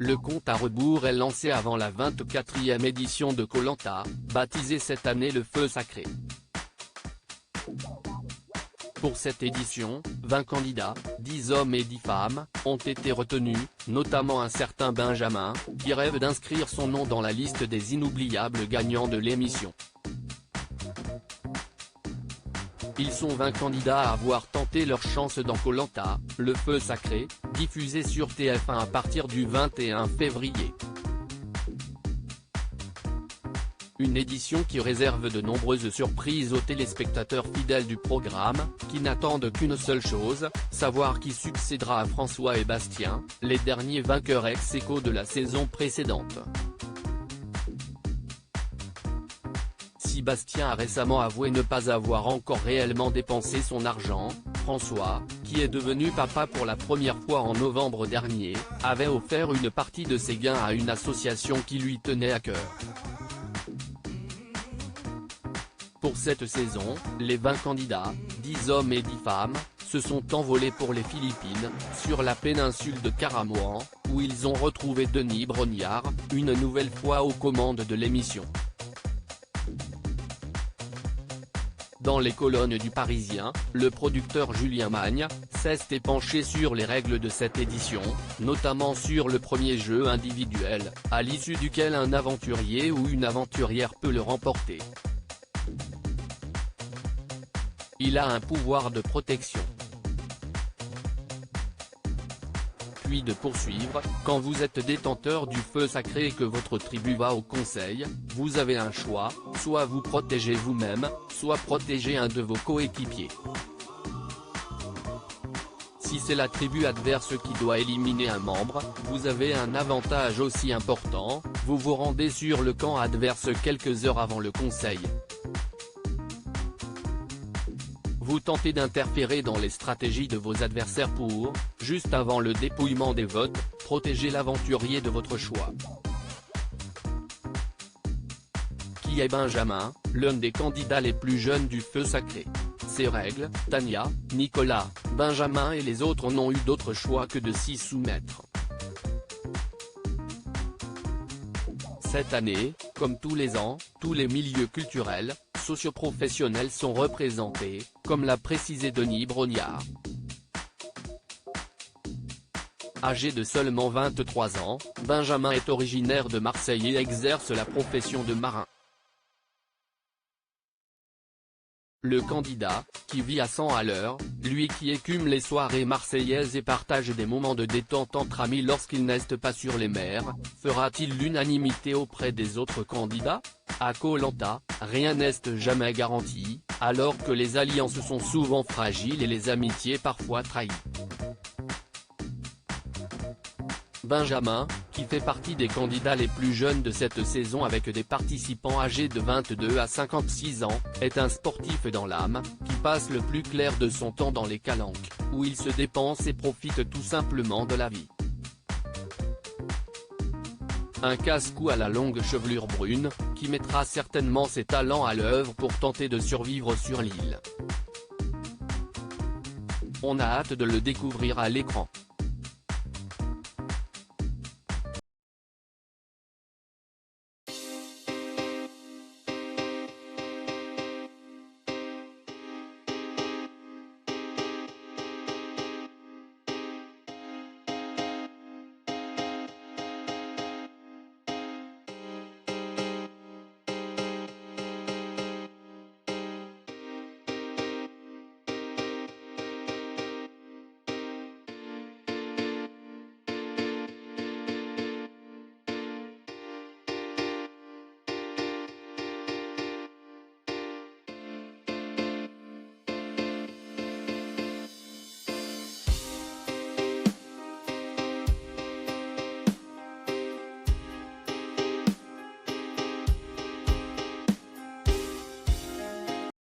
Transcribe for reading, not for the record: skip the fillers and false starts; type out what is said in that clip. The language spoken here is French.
Le compte à rebours est lancé avant la 24e édition de Koh Lanta, baptisée cette année le Feu Sacré. Pour cette édition, 20 candidats, 10 hommes et 10 femmes, ont été retenus, notamment un certain Benjamin, qui rêve d'inscrire son nom dans la liste des inoubliables gagnants de l'émission. Ils sont 20 candidats à avoir tenté leur chance dans Koh Lanta, le Feu Sacré, diffusé sur TF1 à partir du 21 février. Une édition qui réserve de nombreuses surprises aux téléspectateurs fidèles du programme, qui n'attendent qu'une seule chose, savoir qui succédera à François et Bastien, les derniers vainqueurs ex-aequo de la saison précédente. Si Bastien a récemment avoué ne pas avoir encore réellement dépensé son argent, François, qui est devenu papa pour la première fois en novembre dernier, avait offert une partie de ses gains à une association qui lui tenait à cœur. Pour cette saison, les 20 candidats, 10 hommes et 10 femmes, se sont envolés pour les Philippines, sur la péninsule de Caramoan, où ils ont retrouvé Denis Brognard, une nouvelle fois aux commandes de l'émission. Dans les colonnes du Parisien, le producteur Julien Magne s'est penché sur les règles de cette édition, notamment sur le premier jeu individuel, à l'issue duquel un aventurier ou une aventurière peut le remporter. Il a un pouvoir de protection. Puis de poursuivre, quand vous êtes détenteur du Feu Sacré et que votre tribu va au conseil, vous avez un choix, soit vous protégez vous-même, soit protéger un de vos coéquipiers. Si c'est la tribu adverse qui doit éliminer un membre, vous avez un avantage aussi important, vous vous rendez sur le camp adverse quelques heures avant le conseil. Vous tentez d'interférer dans les stratégies de vos adversaires pour, juste avant le dépouillement des votes, protéger l'aventurier de votre choix. Qui est Benjamin, l'un des candidats les plus jeunes du Feu Sacré? Ces règles, Tania, Nicolas, Benjamin et les autres n'ont eu d'autre choix que de s'y soumettre. Cette année, comme tous les ans, tous les milieux culturels, socioprofessionnels sont représentés, comme l'a précisé Denis Brognard. Âgé de seulement 23 ans, Benjamin est originaire de Marseille et exerce la profession de marin. Le candidat, qui vit à 100 à l'heure, lui qui écume les soirées marseillaises et partage des moments de détente entre amis lorsqu'il n'est pas sur les mers, fera-t-il l'unanimité auprès des autres candidats? À Koh Lanta, rien n'est jamais garanti, alors que les alliances sont souvent fragiles et les amitiés parfois trahies. Benjamin, qui fait partie des candidats les plus jeunes de cette saison avec des participants âgés de 22 à 56 ans, est un sportif dans l'âme, qui passe le plus clair de son temps dans les calanques, où il se dépense et profite tout simplement de la vie. Un casse-cou à la longue chevelure brune, qui mettra certainement ses talents à l'œuvre pour tenter de survivre sur l'île. On a hâte de le découvrir à l'écran.